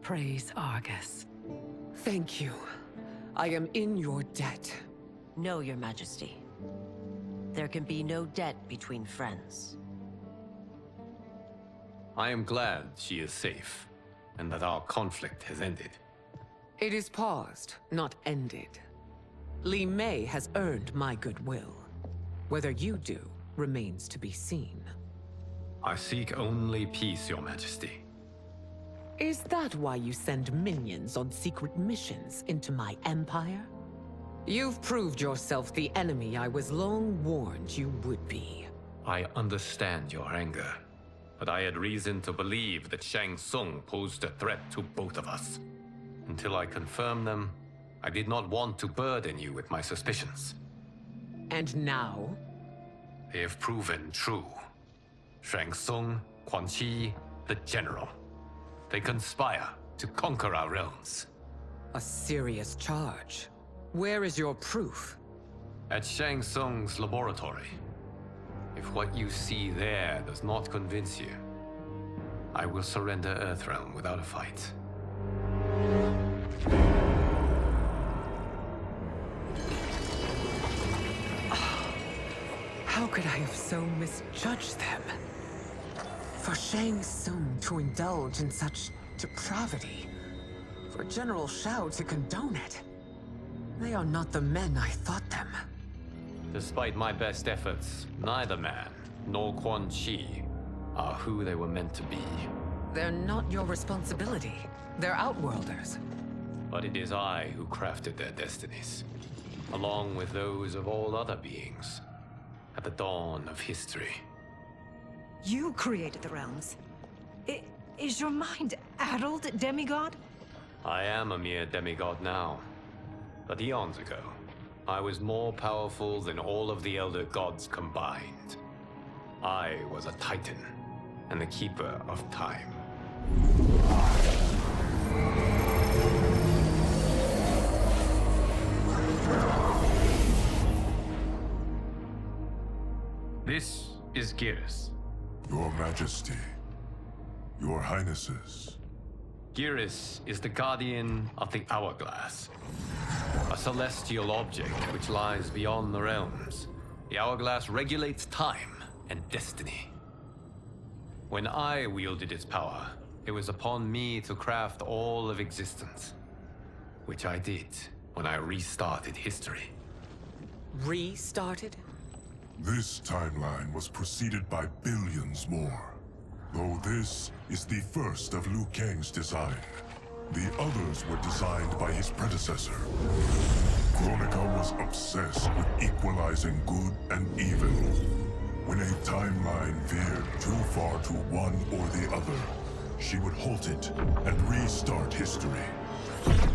praise Argus. Thank you. I am in your debt. No, Your Majesty. There can be no debt between friends. I am glad she is safe, and that our conflict has ended. It is paused, not ended. Li Mei has earned my goodwill. Whether you do remains to be seen. I seek only peace, Your Majesty. Is that why you send minions on secret missions into my empire? You've proved yourself the enemy I was long warned you would be. I understand your anger, but I had reason to believe that Shang Tsung posed a threat to both of us. Until I confirmed them, I did not want to burden you with my suspicions. And now? They have proven true. Shang Tsung, Quan Chi, the General. They conspire to conquer our realms. A serious charge. Where is your proof? At Shang Tsung's laboratory. If what you see there does not convince you, I will surrender Earthrealm without a fight. How could I have so misjudged them? For Shang Tsung to indulge in such depravity, for General Shao to condone it, they are not the men I thought them. Despite my best efforts, neither man nor Quan Chi are who they were meant to be. They're not your responsibility. They're Outworlders. But it is I who crafted their destinies, along with those of all other beings, at the dawn of history. You created the realms. Is your mind addled, demigod? I am a mere demigod now. But eons ago, I was more powerful than all of the Elder Gods combined. I was a Titan, and the Keeper of Time. This is Geras. Your Majesty, Your Highnesses. Geras is the guardian of the Hourglass, a celestial object which lies beyond the realms. The Hourglass regulates time and destiny. When I wielded its power, it was upon me to craft all of existence, which I did when I restarted history. Restarted? This timeline was preceded by billions more. Though this is the first of Liu Kang's design. The others were designed by his predecessor. Kronika was obsessed with equalizing good and evil. When a timeline veered too far to one or the other, she would halt it and restart history,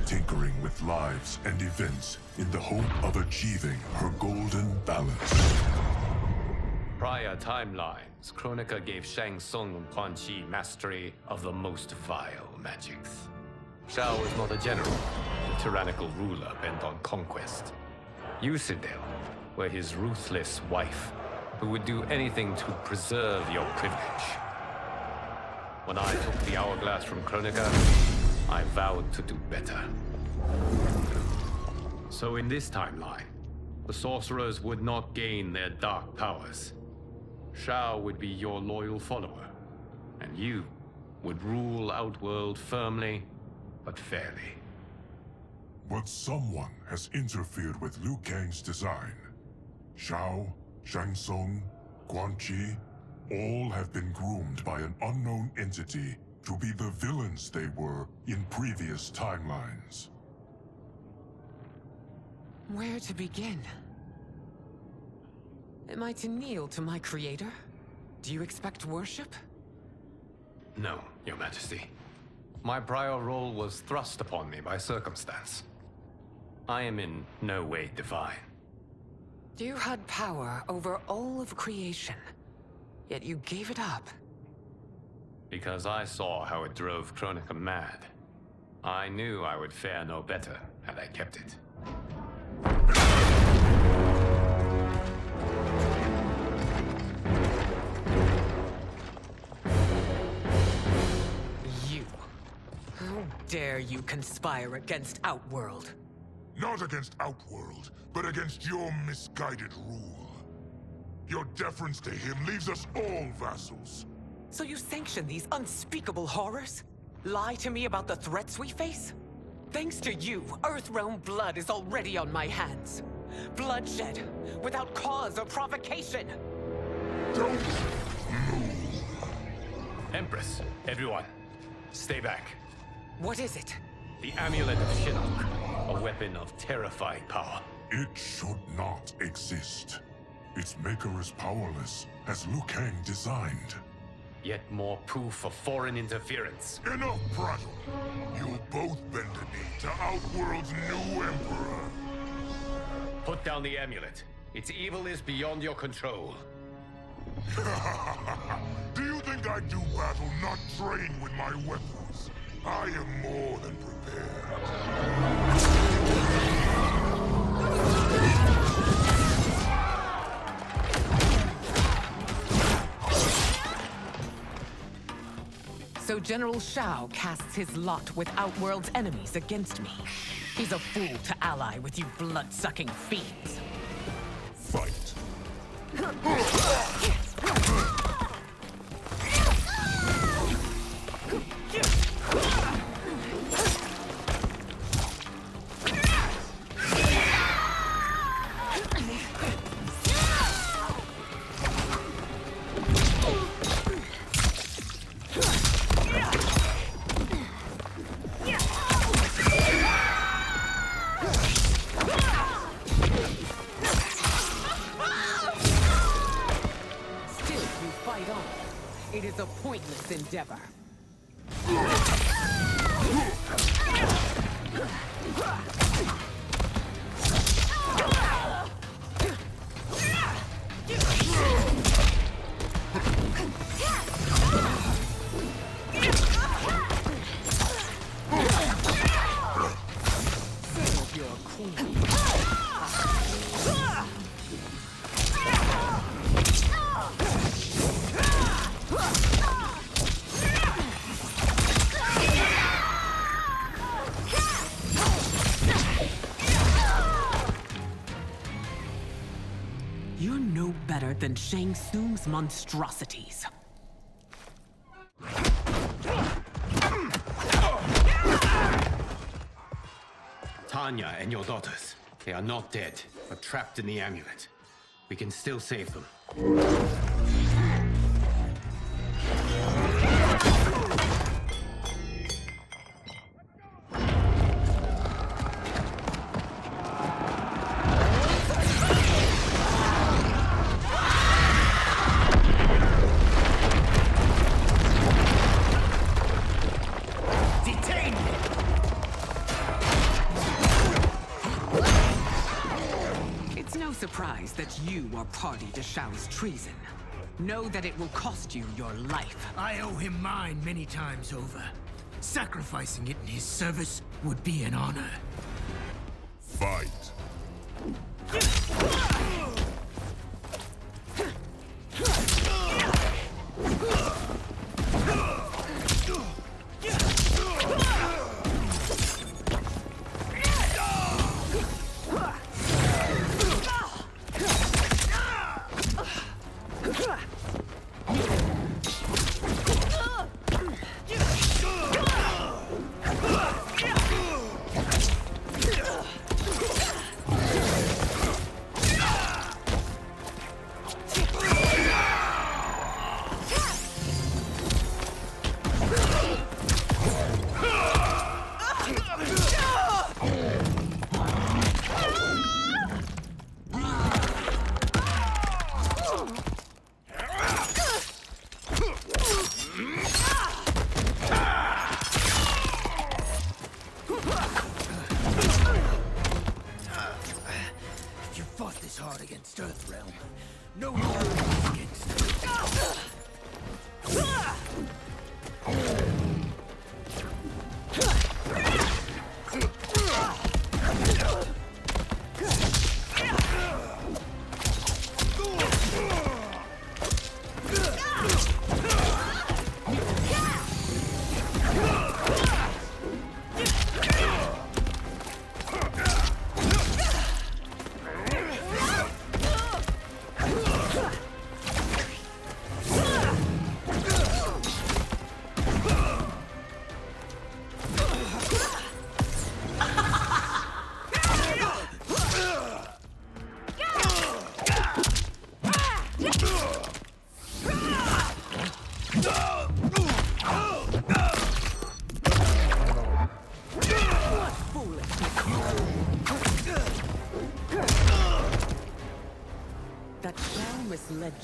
tinkering with lives and events in the hope of achieving her golden balance. Prior timelines, Kronika gave Shang Tsung and Quan Chi mastery of the most vile magics. Shao was not a general, a tyrannical ruler bent on conquest. You, Sindel, were his ruthless wife, who would do anything to preserve your privilege. When I took the Hourglass from Kronika, I vowed to do better. So in this timeline, the sorcerers would not gain their dark powers. Shao would be your loyal follower, and you would rule Outworld firmly, but fairly. But someone has interfered with Liu Kang's design. Shao, Shang Tsung, Quan Chi, all have been groomed by an unknown entity to be the villains they were in previous timelines. Where to begin? Am I to kneel to my creator? Do you expect worship? No, Your Majesty. My prior role was thrust upon me by circumstance. I am in no way divine. You had power over all of creation, yet you gave it up. Because I saw how it drove Kronika mad. I knew I would fare no better had I kept it. You. How dare you conspire against Outworld? Not against Outworld, but against your misguided rule. Your deference to him leaves us all vassals. So you sanction these unspeakable horrors? Lie to me about the threats we face? Thanks to you, Earthrealm blood is already on my hands. Bloodshed, without cause or provocation. Don't move. Empress, everyone, stay back. What is it? The Amulet of Shinnok, a weapon of terrifying power. It should not exist. Its maker is powerless, as Liu Kang designed. Yet more proof of foreign interference. Enough prattle. You'll both bend a knee to Outworld's new emperor. Put down the amulet. Its evil is beyond your control. Do you think I do battle not trained with my weapons? I am more than prepared. So General Shao casts his lot with Outworld's enemies against me. He's a fool to ally with you blood-sucking fiends. Fight. It is a pointless endeavor. Serve your queen. You're no better than Shang Tsung's monstrosities. Tanya and your daughters, they are not dead, but trapped in the amulet. We can still save them. It's no surprise that you are party to Shao's treason. Know that it will cost you your life. I owe him mine many times over. Sacrificing it in his service would be an honor. Fight.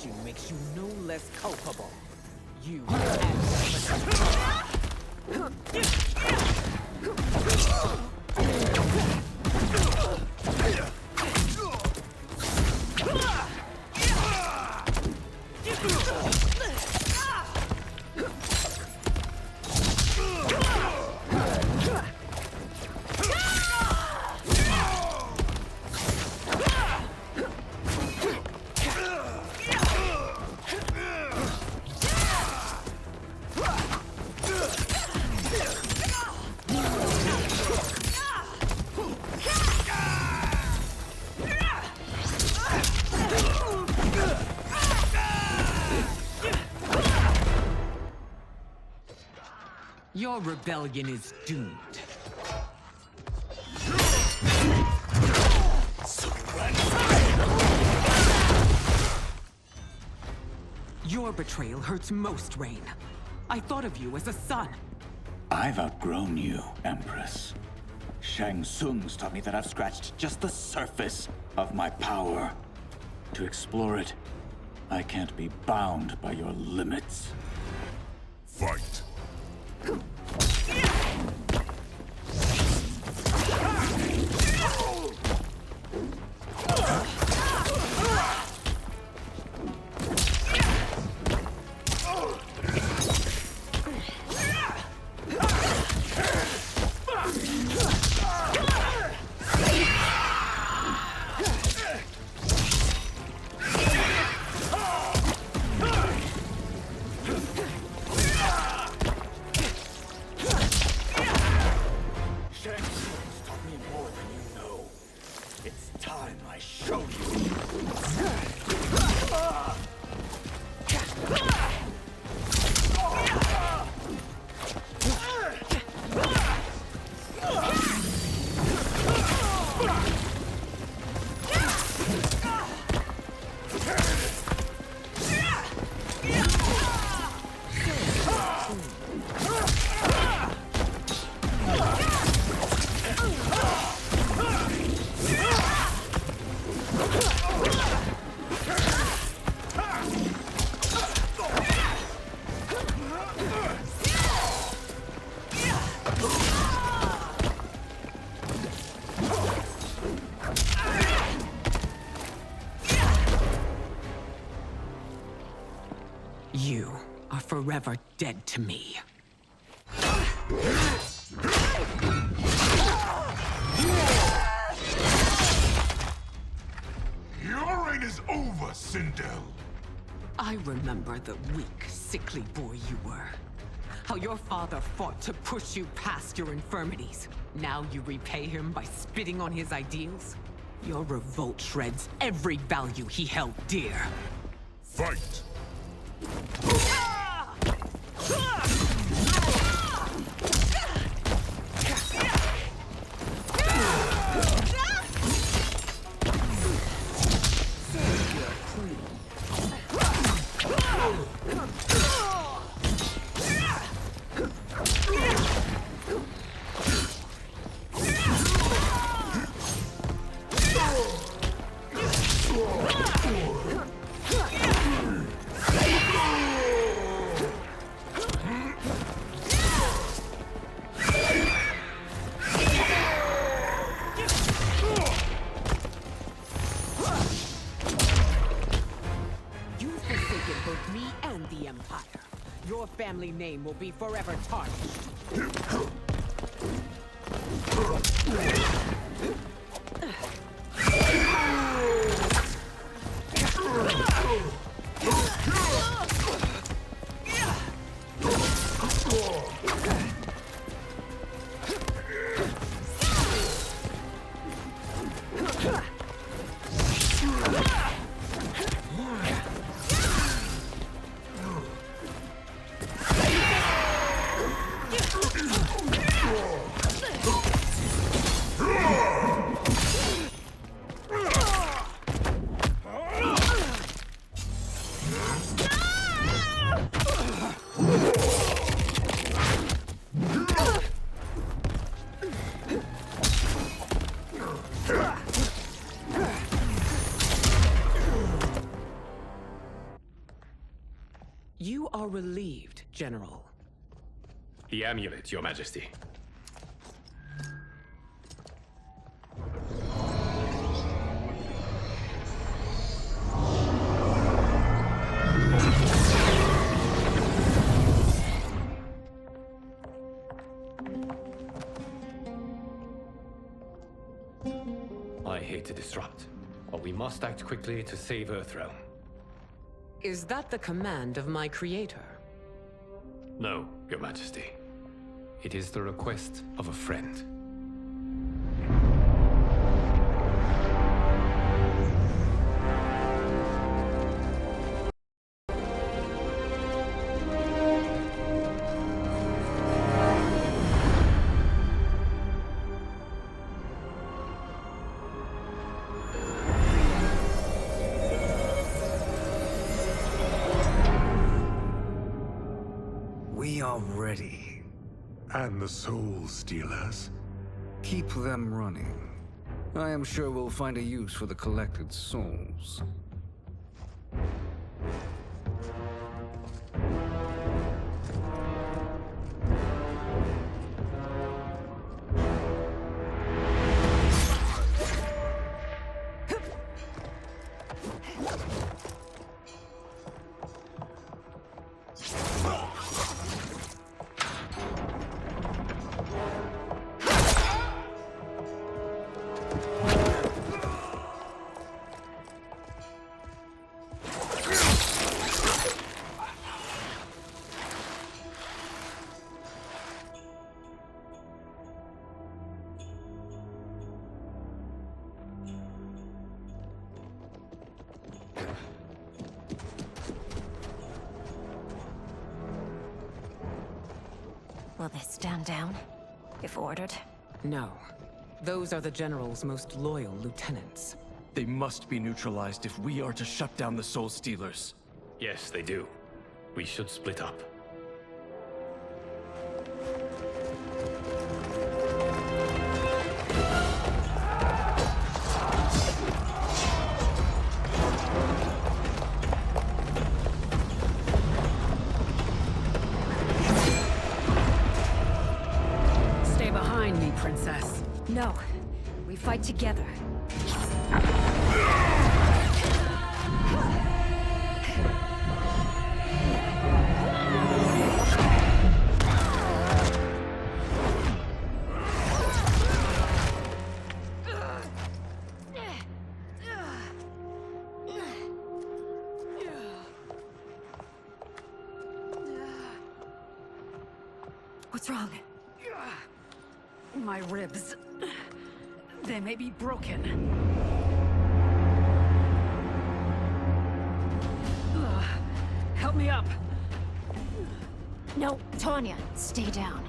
you makes you no less culpable. You Your rebellion is doomed. Your betrayal hurts most, Rain. I thought of you as a son. I've outgrown you, Empress. Shang Tsung's taught me that I've scratched just the surface of my power. To explore it, I can't be bound by your limits. Fight! You are forever dead to me. Your reign is over, Sindel! I remember the weak, sickly boy you were. How your father fought to push you past your infirmities. Now you repay him by spitting on his ideals? Your revolt shreds every value he held dear. Fight! Both me and the Empire. Your family name will be forever tarnished. You are relieved, General. The amulet, Your Majesty. I hate to disrupt, but we must act quickly to save Earthrealm. Is that the command of my creator? No, Your Majesty. It is the request of a friend. We are ready. And the Soul Stealers? Keep them running. I am sure we'll find a use for the collected souls. Will they stand down, if ordered? No. Those are the General's most loyal lieutenants. They must be neutralized if we are to shut down the Soul Stealers. Yes, they do. We should split up. Stay behind me, Princess. No. We fight together. What's wrong? My ribs. They may be broken. Help me up. No, Tanya, stay down.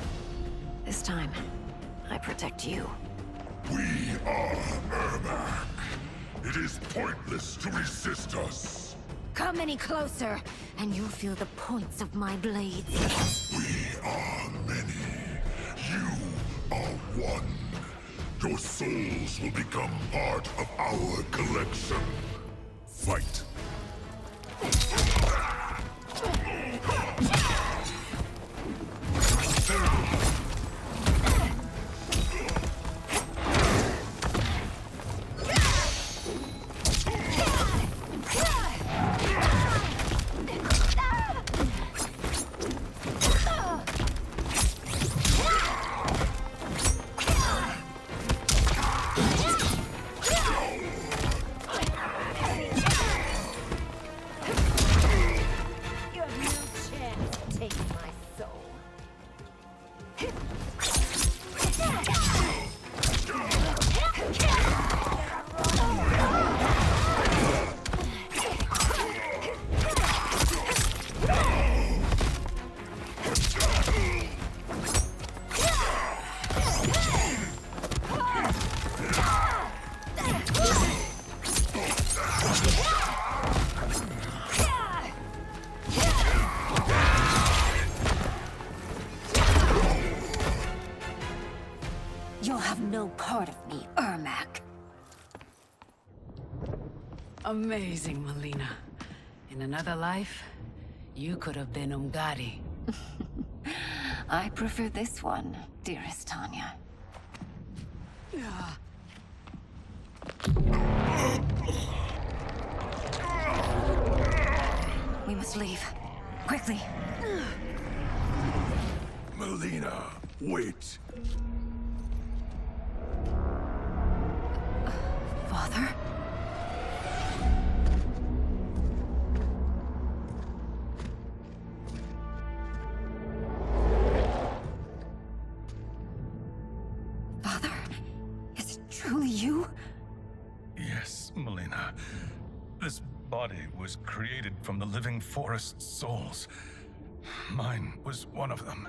This time, I protect you. We are Ermac. It is pointless to resist us. Come any closer, and you'll feel the points of my blades. We are many. You are one. Your souls will become part of our collection. Fight. You have no chance of taking my soul. You'll have no part of me, Ermac. Amazing, Melina. In another life, You could have been Umgadi. I prefer this one, dearest Tanya. We must leave. Quickly. Melina, wait. Father? Father? Is it truly you? Yes, Melina. This body was created from the living forest's souls. Mine was one of them.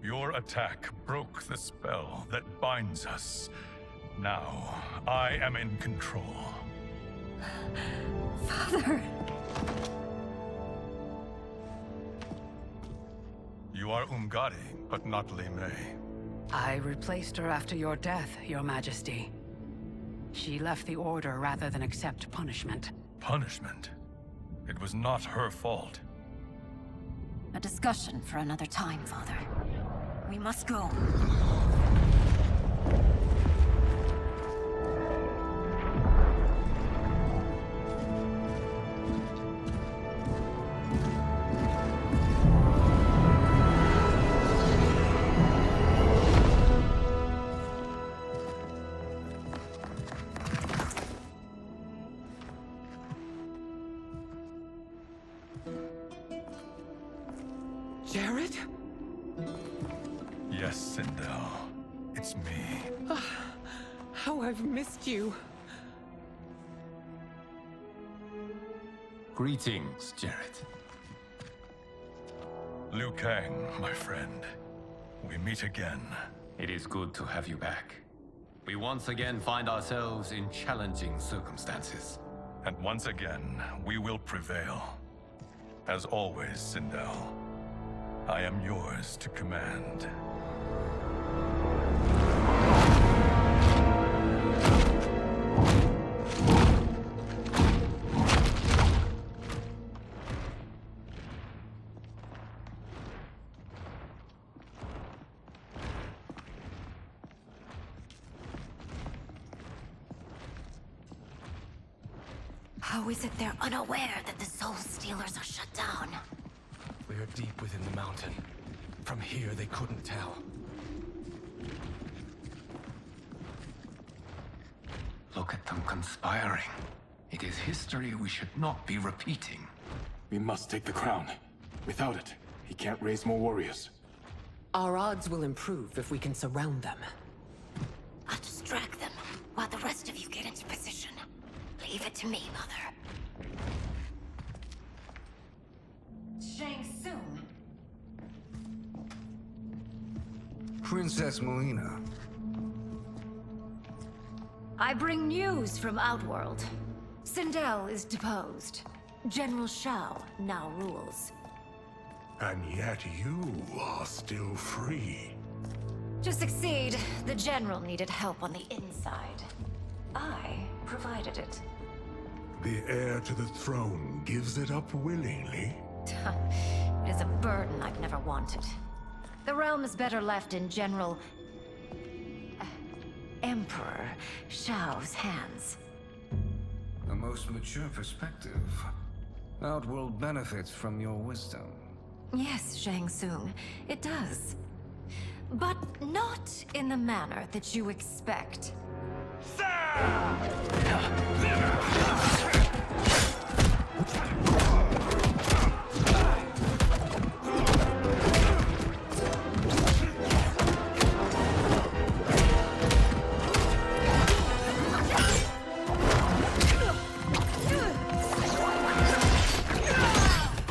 Your attack broke the spell that binds us. Now, I am in control. Father! You are Umgadi, but not Li Mei. I replaced her after your death, Your Majesty. She left the Order rather than accept punishment. Punishment? It was not her fault. A discussion for another time, Father. We must go. Jared? Yes, Sindel. It's me. How I've missed you. Greetings, Jared. Liu Kang, my friend. We meet again. It is good to have you back. We once again find ourselves in challenging circumstances. And once again, we will prevail. As always, Sindel, I am yours to command. How is it they're unaware that the Soul Stealers are shut down? We are deep within the mountain. From here, they couldn't tell. Look at them conspiring. It is history we should not be repeating. We must take the crown. Without it, he can't raise more warriors. Our odds will improve if we can surround them. I'll distract them while the rest of you get into position. Leave it to me, Mother. Shang Tsung. Princess Melina. I bring news from Outworld. Sindel is deposed. General Shao now rules. And yet you are still free. To succeed, the General needed help on the inside. I provided it. The heir to the throne gives it up willingly. It is a burden I've never wanted. The realm is better left in General... Emperor Shao's hands. A most mature perspective. Outworld benefits from your wisdom. Yes, Shang Tsung, it does. But not in the manner that you expect.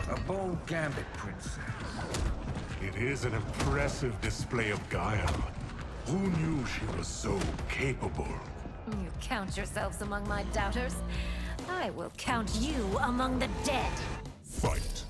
A bold gambit, princess. It is an impressive display of guile. Who knew she was so capable? You count yourselves among my doubters. I will count you among the dead. Fight.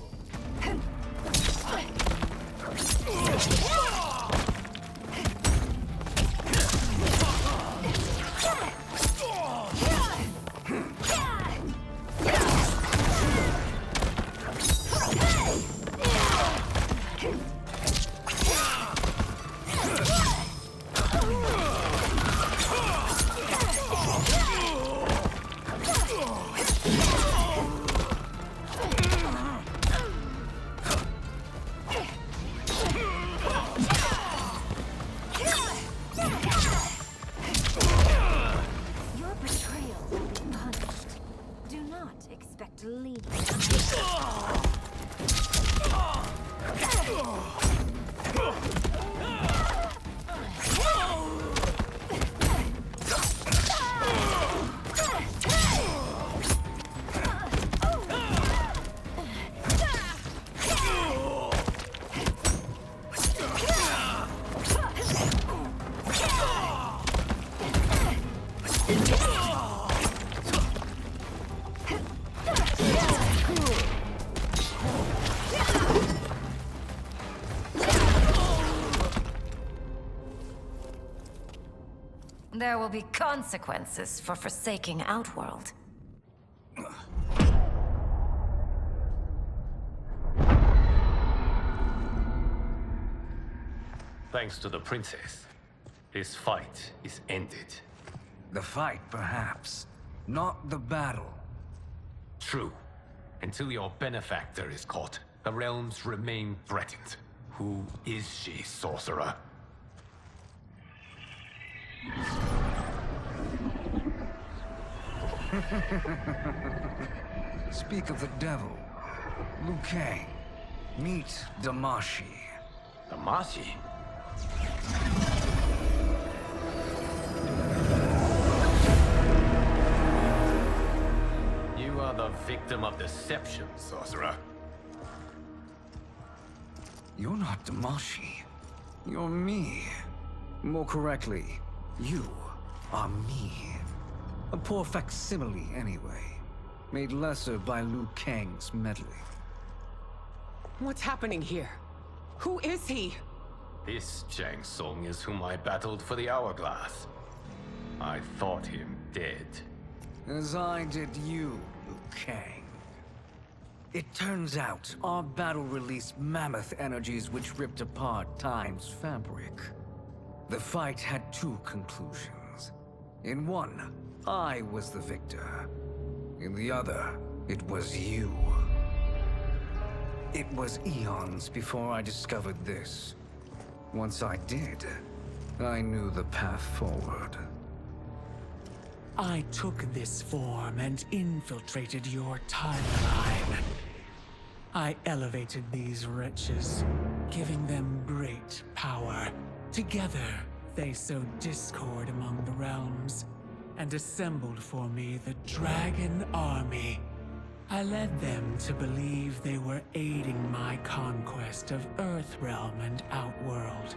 There will be consequences for forsaking Outworld. Thanks to the princess, this fight is ended. The fight, perhaps. Not the battle. True. Until your benefactor is caught, the realms remain threatened. Who is she, sorcerer? Speak of the devil. Liu Kang. Meet Damashi. Damashi? You are the victim of deception, sorcerer. You're not Damashi. You're me. More correctly, you are me. A poor facsimile, anyway. Made lesser by Liu Kang's meddling. What's happening here? Who is he? This Shang Tsung is whom I battled for the Hourglass. I thought him dead. As I did you, Liu Kang. It turns out our battle released mammoth energies which ripped apart time's fabric. The fight had two conclusions. In one, I was the victor. In the other, it was you. It was eons before I discovered this. Once I did, I knew the path forward. I took this form and infiltrated your timeline. I elevated these wretches, giving them great power. Together, they sowed discord among the realms, and assembled for me the Dragon Army. I led them to believe they were aiding my conquest of Earthrealm and Outworld.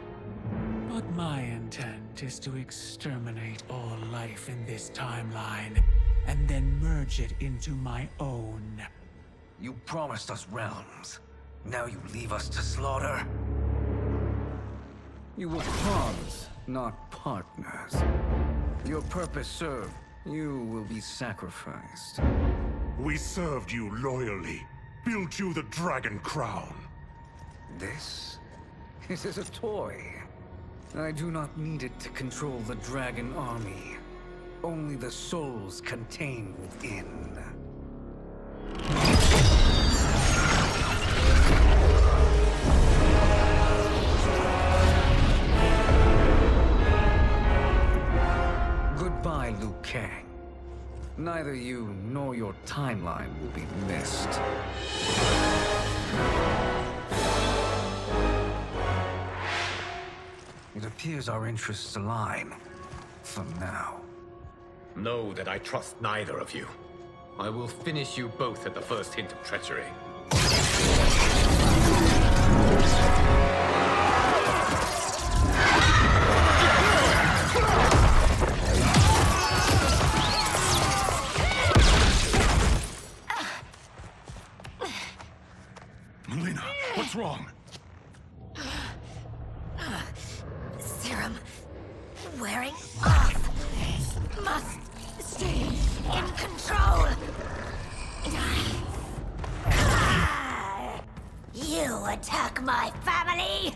But my intent is to exterminate all life in this timeline, and then merge it into my own. You promised us realms. Now you leave us to slaughter? You were pawns, not partners. Your purpose served. You will be sacrificed. We served you loyally, built you the Dragon Crown. This is a toy. I do not need it to control the Dragon Army. Only the souls contained within. Goodbye, Liu Kang. Neither you nor your timeline will be missed. It appears our interests align. For now. Know that I trust neither of you. I will finish you both at the first hint of treachery. Melina, what's wrong? Serum wearing off. Must stay in control. You attack my family.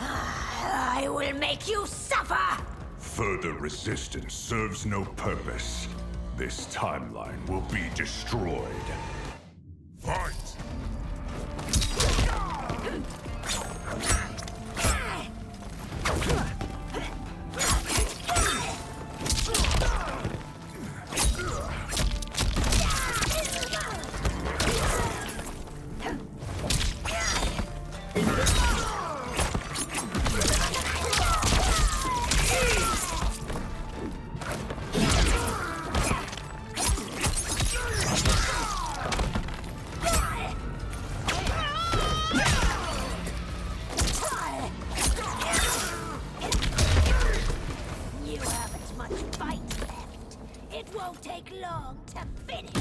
I will make you suffer. Further resistance serves no purpose. This timeline will be destroyed. Fight! You haven't much fight left. It won't take long to finish.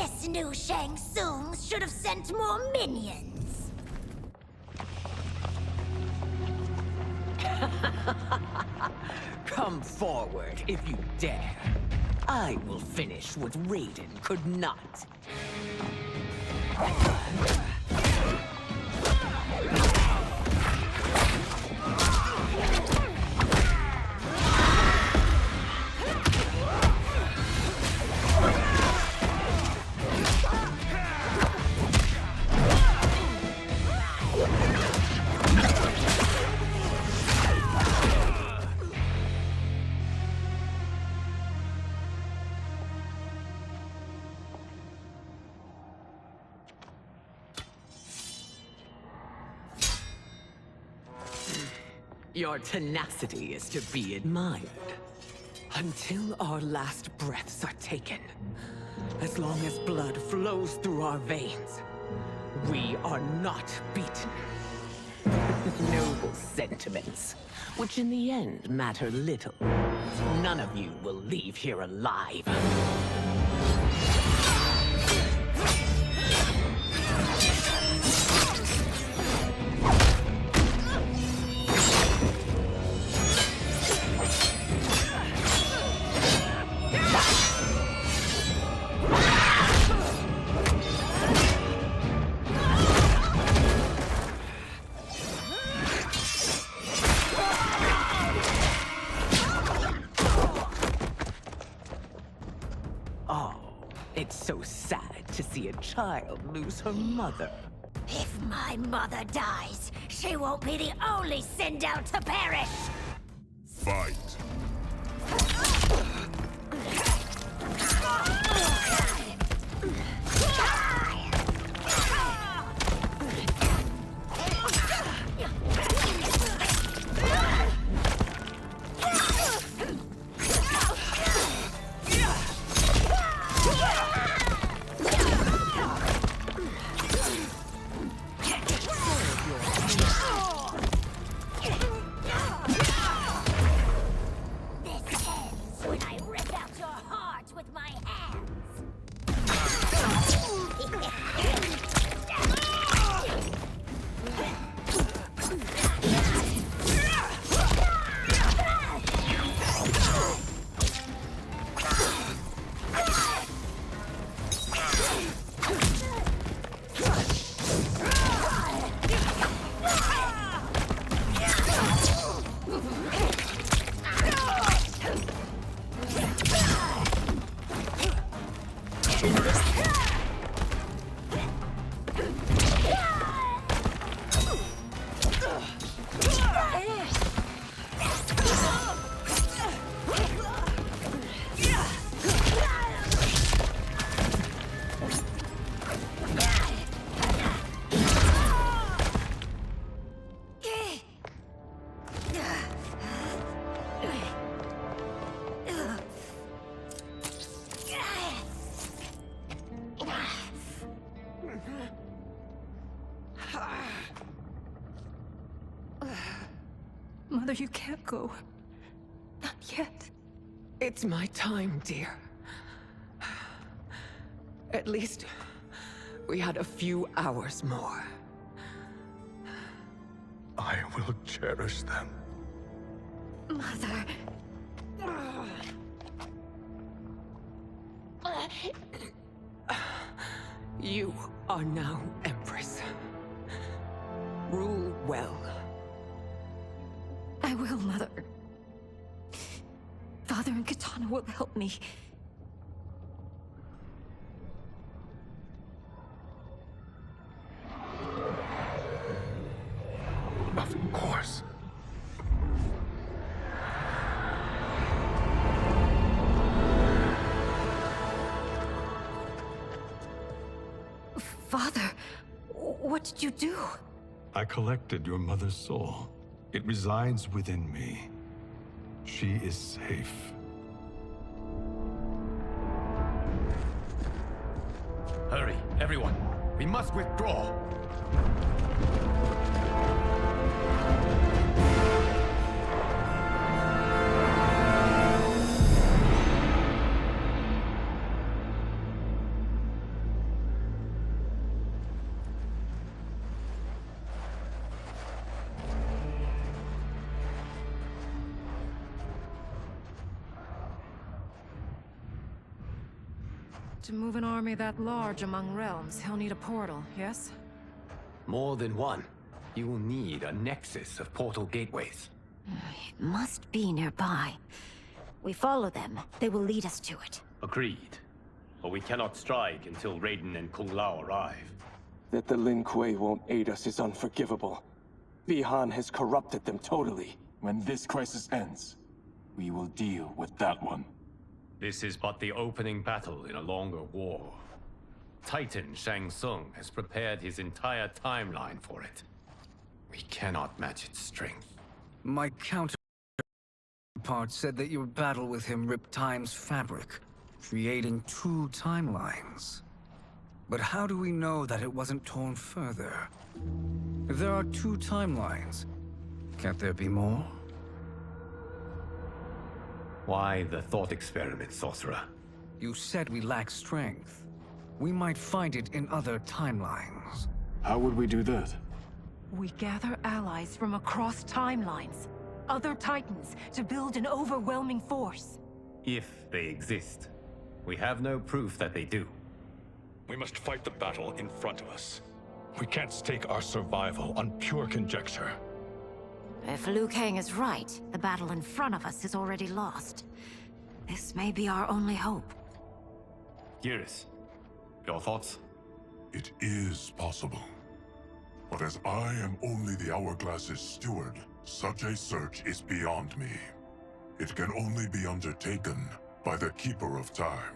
This new Shang Tsung should have sent more minions. Come forward if you dare. I will finish what Raiden could not. Your tenacity is to be admired. Until our last breaths are taken, as long as blood flows through our veins, we are not beaten. Noble sentiments, which in the end matter little. None of you will leave here alive. It's so sad to see a child lose her mother. If my mother dies, she won't be the only sindel to perish! Fight! Mother, you can't go. Not yet. It's my time, dear. At least, we had a few hours more. I will cherish them. Mother... You are now Empress. Rule well. I will, Mother. Father and Katana will help me. Of course. Father, what did you do? I collected your mother's soul. It resides within me. She is safe. Hurry, everyone. We must withdraw. To move an army that large among realms, he'll need a portal, yes? More than one. You will need a nexus of portal gateways. It must be nearby. We follow them, they will lead us to it. Agreed. But we cannot strike until Raiden and Kung Lao arrive. That the Lin Kuei won't aid us is unforgivable. Bihan has corrupted them totally. When this crisis ends, we will deal with that one. This is but the opening battle in a longer war. Titan Shang Tsung has prepared his entire timeline for it. We cannot match its strength. My counterpart said that your battle with him ripped time's fabric, creating 2 timelines. But how do we know that it wasn't torn further? If there are 2 timelines, can't there be more? Why the thought experiment, sorcerer? You said we lack strength. We might find it in other timelines. How would we do that? We gather allies from across timelines, other titans, to build an overwhelming force. If they exist. We have no proof that they do. We must fight the battle in front of us. We can't stake our survival on pure conjecture. If Liu Kang is right, the battle in front of us is already lost. This may be our only hope. Geras, your thoughts? It is possible. But as I am only the Hourglass's steward, such a search is beyond me. It can only be undertaken by the Keeper of Time.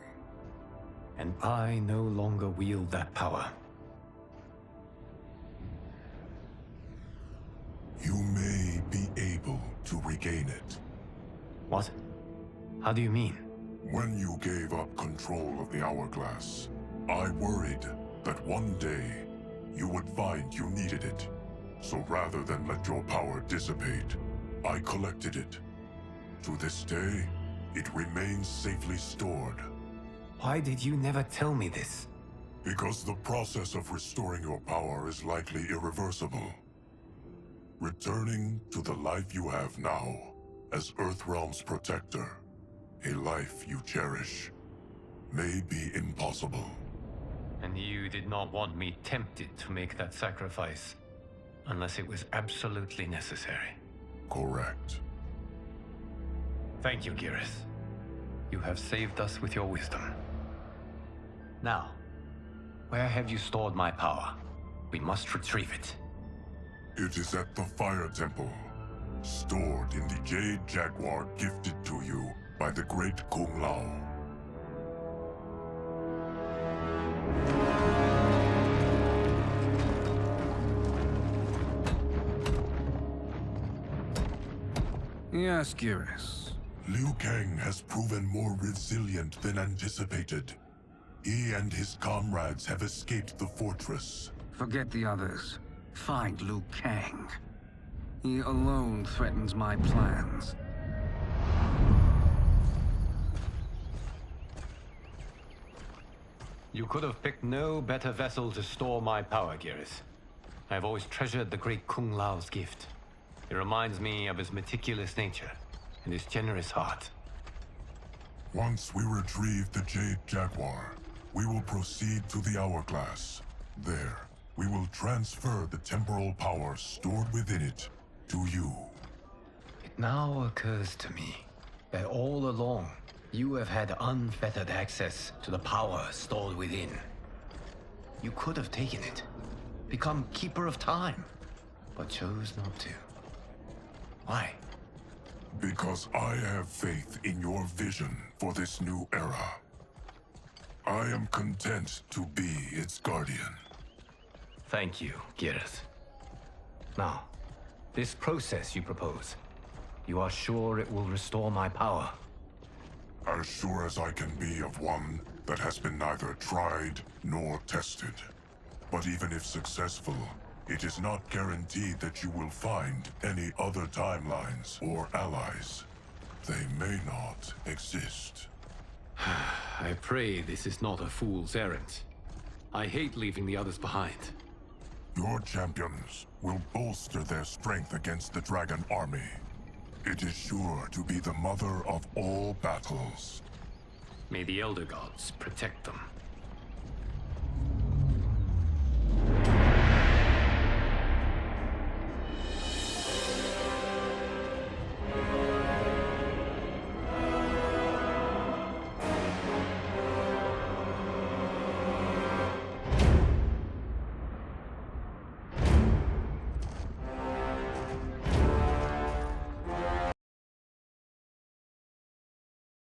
And I no longer wield that power. You may be able to regain it. What? How do you mean? When you gave up control of the Hourglass, I worried that one day you would find you needed it. So rather than let your power dissipate, I collected it. To this day, it remains safely stored. Why did you never tell me this? Because the process of restoring your power is likely irreversible. Returning to the life you have now, as Earthrealm's protector, a life you cherish, may be impossible. And you did not want me tempted to make that sacrifice, unless it was absolutely necessary. Correct. Thank you, Geras. You have saved us with your wisdom. Now, where have you stored my power? We must retrieve it. It is at the Fire Temple, stored in the Jade Jaguar gifted to you by the great Kung Lao. Yes, Geras. Liu Kang has proven more resilient than anticipated. He and his comrades have escaped the fortress. Forget the others. Find Liu Kang. He alone threatens my plans. You could have picked no better vessel to store my power, Geras. I have always treasured the great Kung Lao's gift. It reminds me of his meticulous nature and his generous heart. Once we retrieve the Jade Jaguar, we will proceed to the Hourglass. There, we will transfer the temporal power stored within it to you. It now occurs to me that all along, you have had unfettered access to the power stored within. You could have taken it, become Keeper of Time, but chose not to. Why? Because I have faith in your vision for this new era. I am content to be its guardian. Thank you, Geras. Now, this process you propose, you are sure it will restore my power? As sure as I can be of one that has been neither tried nor tested. But even if successful, it is not guaranteed that you will find any other timelines or allies. They may not exist. I pray this is not a fool's errand. I hate leaving the others behind. Your champions will bolster their strength against the Dragon Army. It is sure to be the mother of all battles. May the Elder Gods protect them.